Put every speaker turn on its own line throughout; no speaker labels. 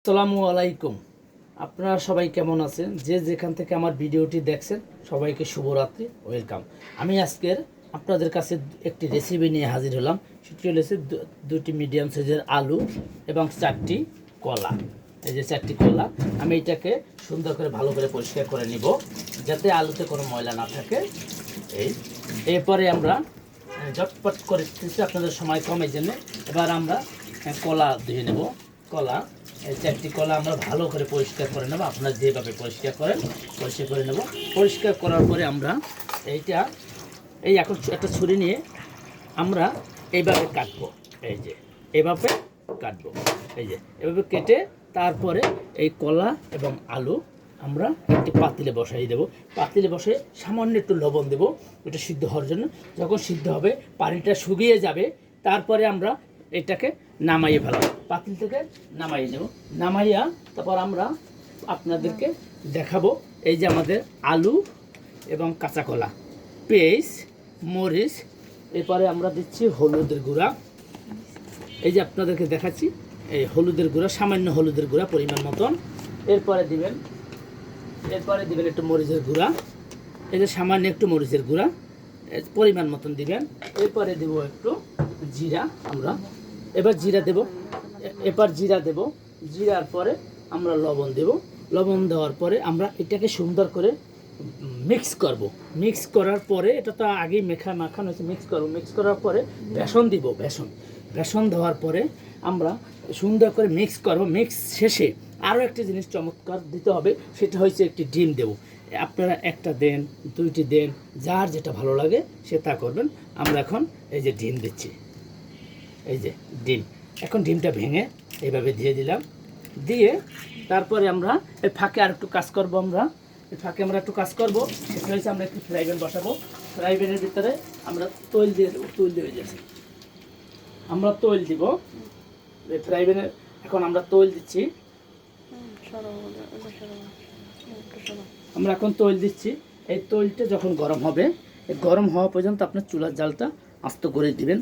আসসালামু আলাইকুম। আপনারা সবাই কেমন আছেন? যে যেখান থেকে আমার ভিডিওটি দেখছেন সবাইকে শুভরাত্রি, ওয়েলকাম। আমি আজকের আপনাদের কাছে একটি রেসিপি নিয়ে হাজির হলাম। সেটি হচ্ছে দুটি মিডিয়াম সাইজের আলু এবং 4টি কলা। এই যে 4টি কলা, আমি এটাকে সুন্দর করে ভালো করে পরিষ্কার করে নিব যাতে আলুতে কোনো ময়লা না থাকে। এরপরে আমরা ঝটপট করে আপনাদের সময় কম, এই জন্য এবার আমরা কলা ধুয়ে নেব। কলা, এই 4টি কলা আমরা ভালো করে পরিষ্কার করে নেব। আপনারা যেভাবে পরিষ্কার করেন পরিষ্কার করে নেব। পরিষ্কার করার পরে আমরা এখন একটা ছুরি নিয়ে আমরা এইভাবে কাটবো। এই যে এভাবে কাটবো, এই যে এভাবে কেটে তারপরে এই কলা এবং আলু আমরা একটি পাতিলে বসাই দেব। পাতিলে বসে সামান্য একটু লবণ দেব এটা সিদ্ধ হওয়ার জন্য। যখন সিদ্ধ হবে, পানিটা শুকিয়ে যাবে, তারপরে আমরা এটাকে নামাইয়ে ফেলাবো। পাতিল থেকে নামাইয়ে নেব। নামাইয়া তারপর আমরা আপনাদেরকে দেখাবো এই যে আমাদের আলু এবং কাঁচা কলা, পেঁয়াজ, মরিচ, এরপরে আমরা দিচ্ছি হলুদের গুঁড়া। এই যে আপনাদেরকে দেখাচ্ছি এই হলুদের গুঁড়া, সামান্য হলুদের গুঁড়া পরিমাণ মতন। এরপরে দিবেন একটু মরিচের গুঁড়া। এই যে সামান্য একটু মরিচের গুঁড়া পরিমাণ মতন দিবেন। এরপরে দেব একটু জিরা। আমরা এবার জিরা দেব। জিরার পরে আমরা লবণ দেব। লবণ দেওয়ার পরে আমরা এটাকে সুন্দর করে মিক্স করব। মিক্স করার পরে এটা তো আগেই মাখানো হয়েছে, মিক্স করব। মিক্স করার পরে বেসন দিব। বেসন দেওয়ার পরে আমরা সুন্দর করে মিক্স করব। মিক্স শেষে আরও একটি জিনিস চমৎকার দিতে হবে, সেটা হচ্ছে একটি ডিম দেব। আপনারা একটা দেন, দুইটি দেন, যার যেটা ভালো লাগে সে তা করবেন। আমরা এখন এই যে ডিম দিচ্ছি, এই যে ডিম। এখন ডিমটা ভেঙে এইভাবে দিয়ে দিলাম। দিয়ে তারপরে আমরা এই ফাঁকে আর একটু কাজ করব। সেটা হচ্ছে আমরা একটু ফ্রাই প্যান বসাবো। ফ্রাই প্যানের ভিতরে আমরা তৈল দিয়ে যাচ্ছি। আমরা তৈল দিব এই ফ্রাই প্যানে। এখন আমরা তৈল দিচ্ছি। আমরা এখন তৈল দিচ্ছি। এই তৈলটা যখন গরম হবে, এই গরম হওয়া পর্যন্ত আপনার চুলার জালটা আস্ত করে দিবেন।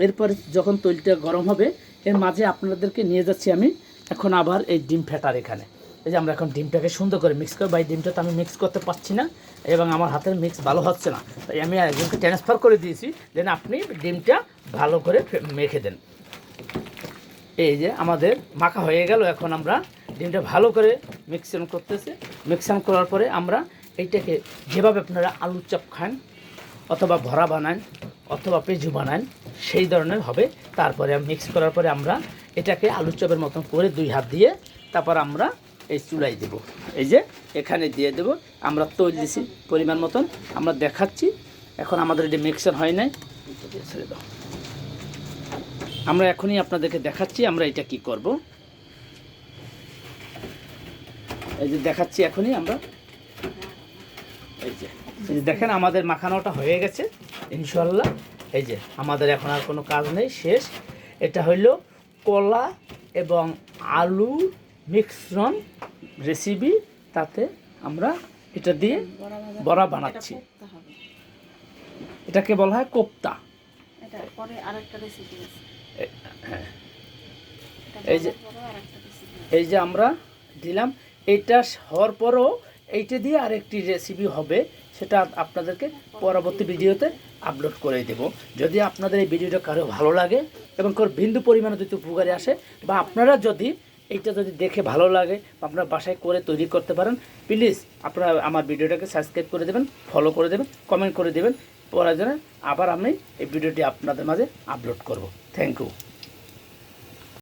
এরপরে যখন তৈলটা গরম হবে, এর মাঝে আপনাদেরকে নিয়ে যাচ্ছি আমি এখন আবার এই ডিম ফেটার এখানে। এই যে আমরা এখন ডিমটাকে সুন্দর করে মিক্স করবো। এই ডিমটা তো আমি মিক্স করতে পারছি না এবং আমার হাতের মিক্স ভালো হচ্ছে না, তাই আমি একজনকে ট্রান্সফার করে দিয়েছি, যেন আপনি ডিমটা ভালো করে মেখে দেন। এই যে আমাদের মাখা হয়ে গেল। এখন আমরা ডিমটা ভালো করে মিক্সন করতেছি। মিক্সন করার পরে আমরা এইটাকে যেভাবে আপনারা আলুর চপ খান অথবা ভরা বানান অথবা পেঁজু বানান সেই ধরনের হবে। তারপরে মিক্স করার পরে আমরা এটাকে আলুর চপের মতন করে 2 হাত দিয়ে তারপর আমরা এই চুলাই দেব। এই যে এখানে দিয়ে দেব। আমরা তৈল দিছি পরিমাণ মতন, আমরা দেখাচ্ছি। এখন আমাদের এটি মিক্সন হয় নাই, ছেড়ে দাও। আমরা এখনই আপনাদেরকে দেখাচ্ছি আমরা এটা কি করব। এই যে দেখাচ্ছি এখনই আমরা। এই যে দেখেন আমাদের মাখানোটা হয়ে গেছে ইনশাল্লাহ। এই যে আমাদের এখন আর কোনো কাজ নেই, শেষ। এটা হইল কলা এবং আলু মিশ্রণ রেসিপি। তাতে আমরা এটা দিয়ে বড়া বানাচ্ছি। এটাকে বলা হয় কোপ্তা। হ্যাঁ, এই যে আমরা দিলাম। এইটা হওয়ার পরও এইটা দিয়ে আরেকটি রেসিপি হবে, সেটা আপনাদেরকে পরবর্তী ভিডিওতে আপলোড করে দেব। যদি আপনাদের এই ভিডিওটা কারো ভালো লাগে এবং কারো বিন্দু পরিমাণে যদি উপকারে আসে, বা আপনারা যদি এইটা যদি দেখে ভালো লাগে আপনারা বাসায় করে তৈরি করতে পারেন, প্লিজ আপনারা আমার ভিডিওটাকে সাবস্ক্রাইব করে দেবেন, ফলো করে দেবেন, কমেন্ট করে দেবেন। প্রয়োজনে আবার আমি এই ভিডিওটি আপনাদের মাঝে আপলোড করব। Thank you.